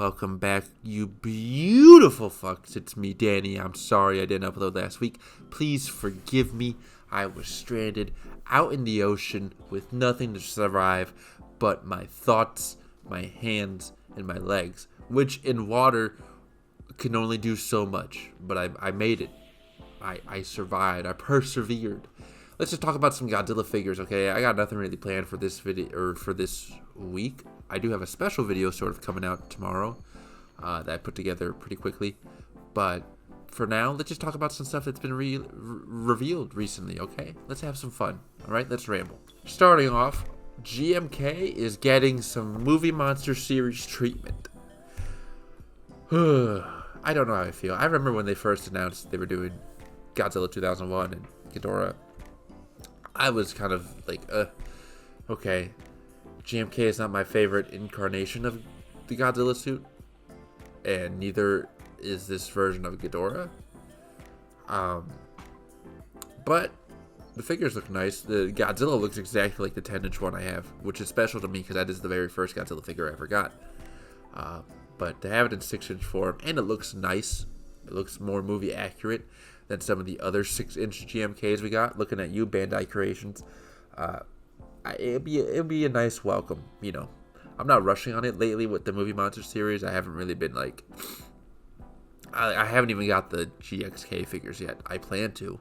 Welcome back, you beautiful fucks. It's me, Danny. I'm sorry I didn't upload last week. Please forgive me. I was stranded out in the ocean with nothing to survive but my thoughts, my hands, and my legs, which in water can only do so much. But I made it. I survived. I persevered. Let's just talk about some Godzilla figures, okay? I got nothing really planned for this video or for this week. I do have a special video sort of coming out tomorrow that I put together pretty quickly. But for now, let's just talk about some stuff that's been revealed recently, okay? Let's have some fun, all right? Let's ramble. Starting off, GMK is getting some Movie Monster series treatment. I don't know how I feel. I remember when they first announced they were doing Godzilla 2001 and Ghidorah. I was kind of like, okay. GMK is not my favorite incarnation of the Godzilla suit, and neither is this version of Ghidorah. But the figures look nice. The Godzilla looks exactly like the 10-inch one I have, which is special to me because that is the very first Godzilla figure I ever got. But to have it in 6-inch form, and it looks nice. It looks more movie accurate than some of the other 6-inch GMKs we got. Looking at you, Bandai Creations. It'd be a nice welcome, you know. I'm not rushing on it lately with the Movie Monster series. I haven't really been like, I haven't even got the GXK figures yet. I plan to,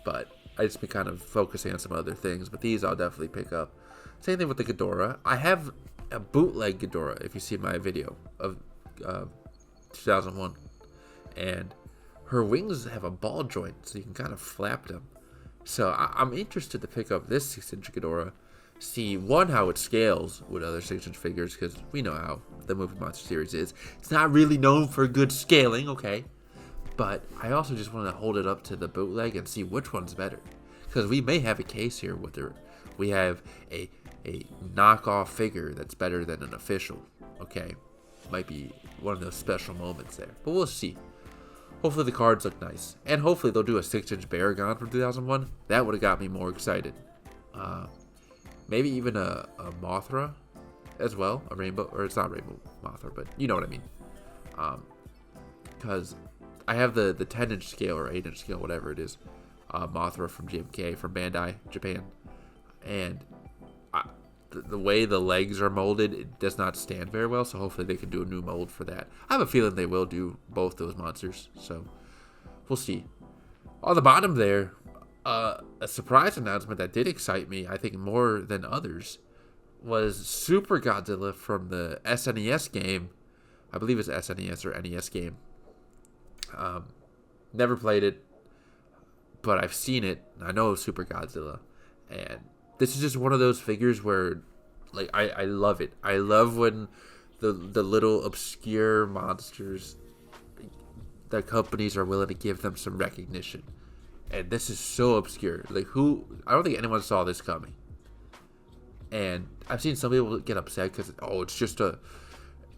but I just been kind of focusing on some other things. But these I'll definitely pick up. Same thing with the Ghidorah. I have a bootleg Ghidorah. If you see my video of 2001, and her wings have a ball joint, so you can kind of flap them. So I'm interested to pick up this 6-inch Ghidorah. See, one, how it scales with other 6-inch figures, because we know how the Movie Monster series is. It's not really known for good scaling, okay? But I also just want to hold it up to the bootleg and see which one's better. Because we may have a case here where we have a knockoff figure that's better than an official, okay? Might be one of those special moments there. But we'll see. Hopefully the cards look nice. And hopefully they'll do a 6-inch Baragon from 2001. That would have got me more excited. Maybe even a Mothra as well. A rainbow, or it's not rainbow Mothra, but you know what I mean. Because I have the 10-inch scale or 8-inch scale, whatever it is. Mothra from GMK, from Bandai, Japan. And the way the legs are molded, it does not stand very well. So hopefully they can do a new mold for that. I have a feeling they will do both those monsters. So we'll see. On the bottom there, a surprise announcement that did excite me, I think more than others, was Super Godzilla from the SNES game. I believe it's SNES or NES game. Never played it, but I've seen it. I know Super Godzilla, and this is just one of those figures where, like, I love it. I love when the little obscure monsters, the companies are willing to give them some recognition. And this is so obscure. Like, I don't think anyone saw this coming. And I've seen some people get upset because,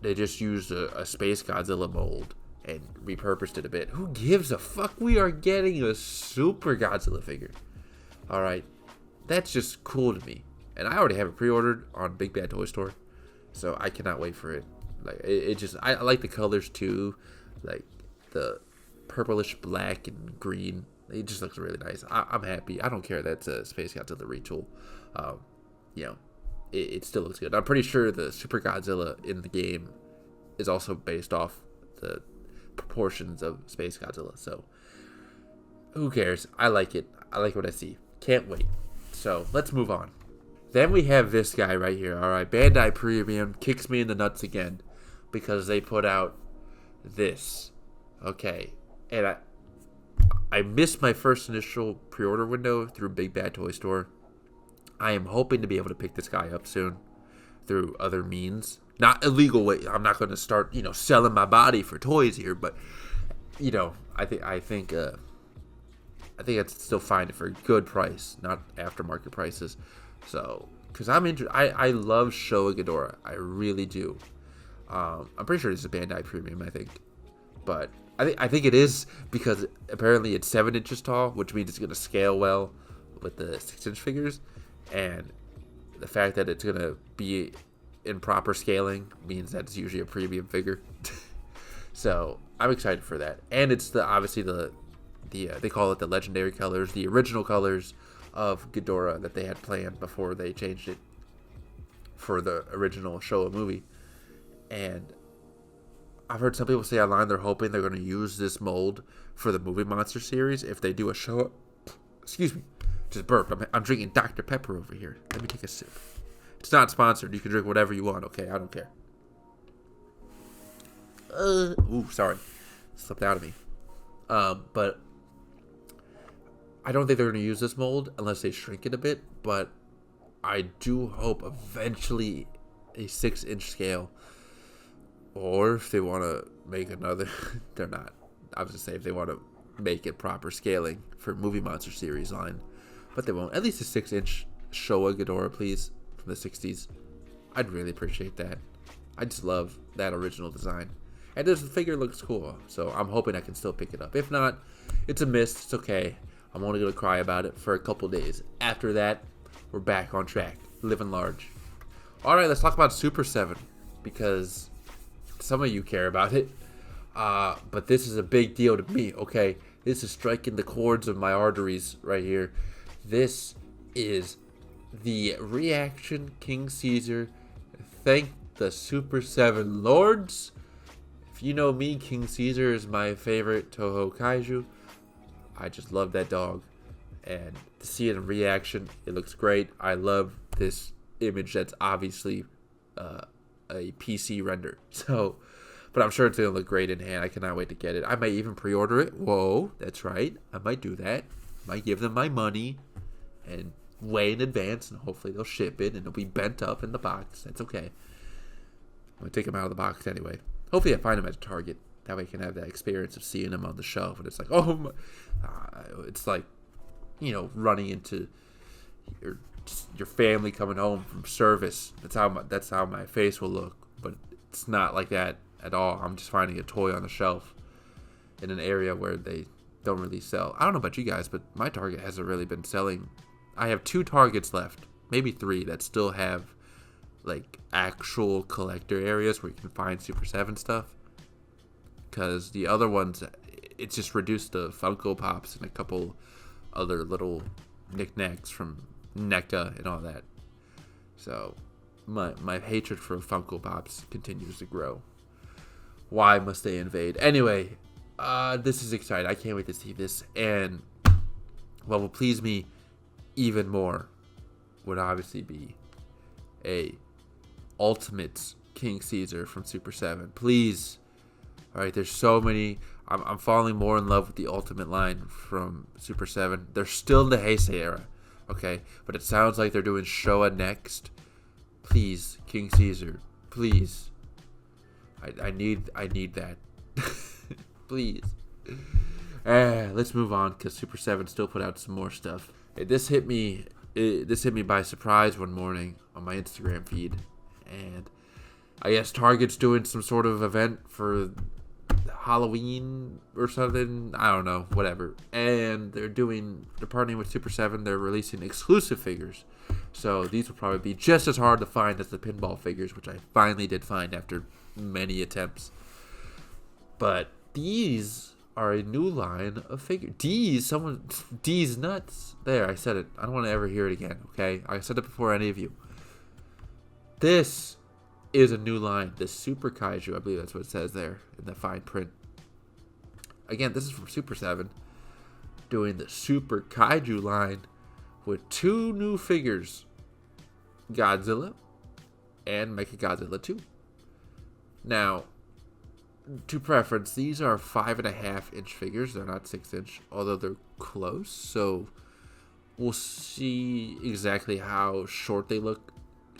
they just used a Space Godzilla mold and repurposed it a bit. Who gives a fuck? We are getting a Super Godzilla figure. Alright. That's just cool to me. And I already have it pre-ordered on Big Bad Toy Store. So I cannot wait for it. Like, I like the colors too. Like, the purplish black and green. It just looks really nice. I'm happy. I don't care that's a Space Godzilla retool. You know, it still looks good. I'm pretty sure the Super Godzilla in the game is also based off the proportions of Space Godzilla. So, who cares? I like it. I like what I see. Can't wait. So, let's move on. Then we have this guy right here. All right, Bandai Premium kicks me in the nuts again because they put out this. Okay, and I missed my first initial pre-order window through Big Bad Toy Store. I am hoping to be able to pick this guy up soon through other means. Not illegal way. I'm not going to start, selling my body for toys here, but I think it's still fine for a good price, not aftermarket prices. So, because I'm interested, I love Showa Ghidorah. I really do. I'm pretty sure this is a Bandai Premium, I think. But I think it is because apparently it's 7 inches tall, which means it's going to scale well with the 6-inch figures. And the fact that it's going to be in proper scaling means that it's usually a premium figure. So I'm excited for that, and it's obviously the they call it the legendary colors, the original colors of Ghidorah that they had planned before they changed it for the original Showa movie. And I've heard some people say online they're hoping they're going to use this mold for the movie monster series if they do a show. Excuse me, just burped. I'm drinking Dr. Pepper over here. Let me take a sip. It's not sponsored. You can drink whatever you want. Okay, I don't care. Ooh, sorry, slipped out of me. But I don't think they're going to use this mold unless they shrink it a bit. But I do hope eventually a 6-inch scale. Or if they want to make another, they're not. I was going to say if they want to make it proper scaling for movie monster series line. But they won't. At least a 6-inch Showa Ghidorah, please, from the 60s. I'd really appreciate that. I just love that original design. And this figure looks cool, so I'm hoping I can still pick it up. If not, it's a miss. It's okay. I'm only going to cry about it for a couple days. After that, we're back on track. Living large. Alright, let's talk about Super 7. Because some of you care about it. But this is a big deal to me, okay? This is striking the chords of my arteries right here. This is the Reaction King Caesar. Thank the Super 7 Lords. If you know me, King Caesar is my favorite Toho Kaiju. I just love that dog. And to see it in reaction, it looks great. I love this image that's obviously a PC render. So, but I'm sure it's going to look great in hand. I cannot wait to get it. I might even pre-order it. Whoa, that's right. I might do that. Might give them my money and way in advance, and hopefully they'll ship it, and it'll be bent up in the box. That's okay. I'm going to take them out of the box anyway. Hopefully I find them at Target. That way I can have that experience of seeing them on the shelf. And it's like, oh, my. It's like, running into your family coming home from service. That's how my face will look. But it's not like that at all. I'm just finding a toy on the shelf in an area where they don't really sell. I don't know about you guys, but my Target hasn't really been selling. I have 2 Targets left, maybe 3, that still have like actual collector areas where you can find Super 7 stuff. Because the other ones, it's just reduced to Funko Pops and a couple other little knickknacks from NECA and all that. So my hatred for Funko Pops continues to grow. Why must they invade? Anyway, this is exciting. I can't wait to see this. And what will please me even more would obviously be a Ultimate King Caesar from Super 7. Please. Alright, there's so many. I'm falling more in love with the Ultimate line from Super 7. They're still in the Heisei era, okay? But it sounds like they're doing Showa next. Please, King Caesar. Please. I need that. Please. Let's move on, because Super 7 still put out some more stuff. This hit me by surprise one morning on my Instagram feed. And I guess Target's doing some sort of event for Halloween or something. I don't know, whatever. And they're partnering with Super 7. They're releasing exclusive figures. So these will probably be just as hard to find as the pinball figures, which I finally did find after many attempts. But these are a new line of figures. D's nuts. There, I said it. I don't want to ever hear it again, okay? I said it before any of you. This is a new line. The Super Kaiju, I believe that's what it says there in the fine print. Again, this is from Super 7. Doing the Super Kaiju line with 2 new figures. Godzilla and Mechagodzilla 2. Now, to preference, these are 5.5-inch figures. They're not 6-inch, although they're close. So we'll see exactly how short they look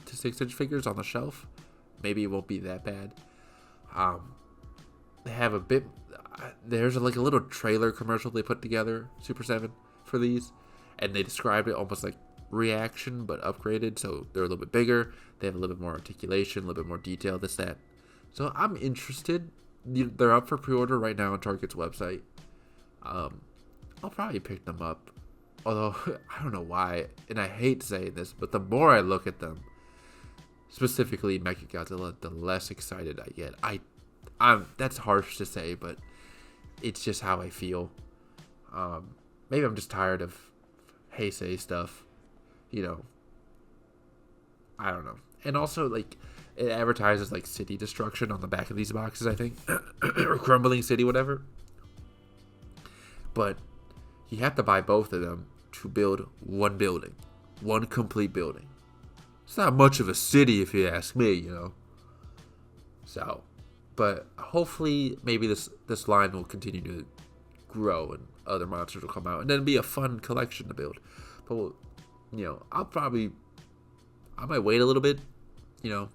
to 6-inch figures on the shelf. Maybe it won't be that bad. They have a bit. There's like a little trailer commercial they put together, Super 7, for these, and they described it almost like Reaction but upgraded. So they're a little bit bigger. They have a little bit more articulation, a little bit more detail. This, that. So I'm interested. They're up for pre-order right now on Target's website. I'll probably pick them up. Although I don't know why, and I hate saying this, but the more I look at them, specifically Mechagodzilla, the less excited I get. I'm that's harsh to say, but it's just how I feel. Maybe I'm just tired of Heisei stuff, you know. I don't know. And also, like, it advertises like city destruction on the back of these boxes, I think, or crumbling city, whatever. But you have to buy both of them to build one building, one complete building. It's not much of a city, if you ask me, you know. So, but hopefully, maybe this line will continue to grow and other monsters will come out, and then be a fun collection to build. But we'll, you know, I might wait a little bit, you know,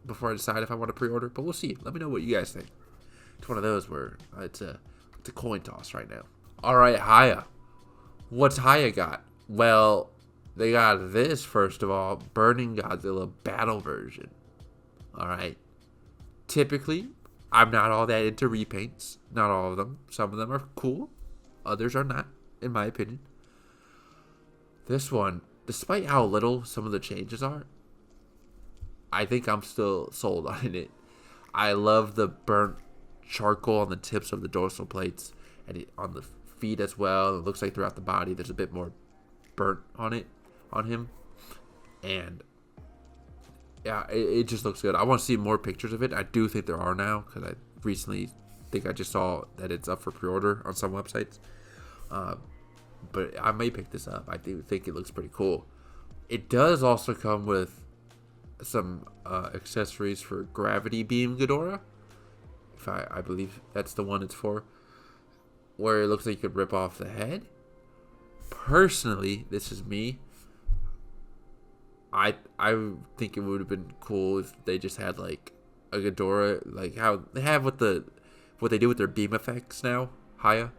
before I decide if I want to pre-order. But we'll see. Let me know what you guys think. It's one of those where it's a coin toss right now. All right, Haya. What's Haya got? Well, they got this, first of all, Burning Godzilla battle version. All right. Typically, I'm not all that into repaints. Not all of them. Some of them are cool. Others are not, in my opinion. This one, despite how little some of the changes are, I think I'm still sold on it. I love the burnt charcoal on the tips of the dorsal plates and on the feet as well. It looks like throughout the body there's a bit more burnt on him. And yeah, it just looks good. I want to see more pictures of it. I do think there are now, because I recently think I just saw that it's up for pre-order on some websites. But I may pick this up. I do think it looks pretty cool. It does also come with some accessories for Gravity Beam Ghidorah. If I believe that's the one it's for. Where it looks like you could rip off the head. Personally, this is me. I think it would have been cool if they just had like a Ghidorah, like how they have what they do with their beam effects now, Haya,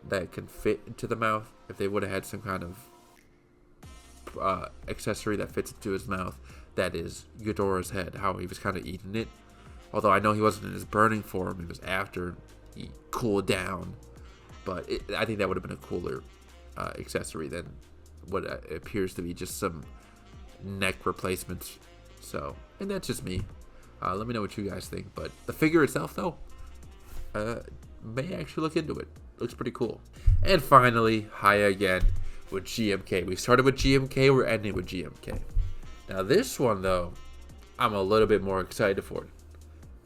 that can fit into the mouth. If they would have had some kind of accessory that fits into his mouth, that is Ghidorah's head, how he was kind of eating it. Although I know he wasn't in his burning form, it was after he cooled down. But I think that would have been a cooler accessory than what appears to be just some neck replacements. So, and that's just me. Let me know what you guys think. But the figure itself, though, may actually look into it. Looks pretty cool. And finally, Haya again with GMK. We started with GMK, we're ending with GMK. Now this one, though, I'm a little bit more excited for it,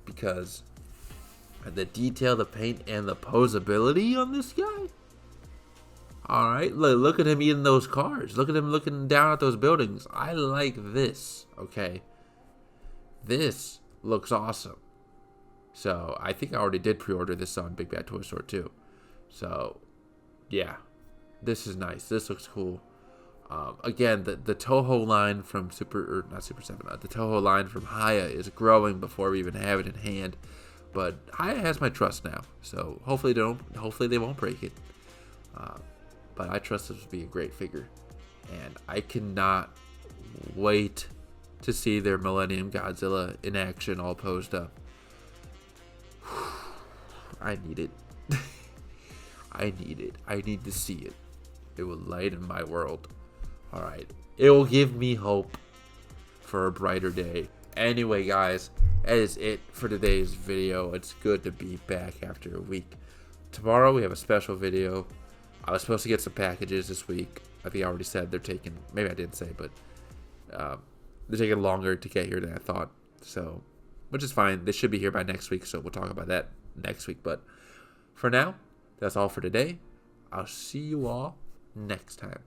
because the detail, the paint, and the posability on this guy. Alright, look at him eating those cars. Look at him looking down at those buildings. I like this, okay? This looks awesome. So, I think I already did pre-order this on Big Bad Toy Store too. So, yeah. This is nice. This looks cool. Again, the Toho line from the Toho line from Haya is growing before we even have it in hand. But Haya has my trust now. So, hopefully they won't break it. But I trust this will be a great figure. And I cannot wait to see their Millennium Godzilla in action, all posed up. I need it. I need it. I need to see it. It will lighten my world. Alright. It will give me hope for a brighter day. Anyway, guys, that is it for today's video. It's good to be back after a week. Tomorrow we have a special video. I was supposed to get some packages this week. I think I already said they're taking, maybe I didn't say, but they're taking longer to get here than I thought. So, which is fine. They should be here by next week, so we'll talk about that next week. But for now, that's all for today. I'll see you all next time.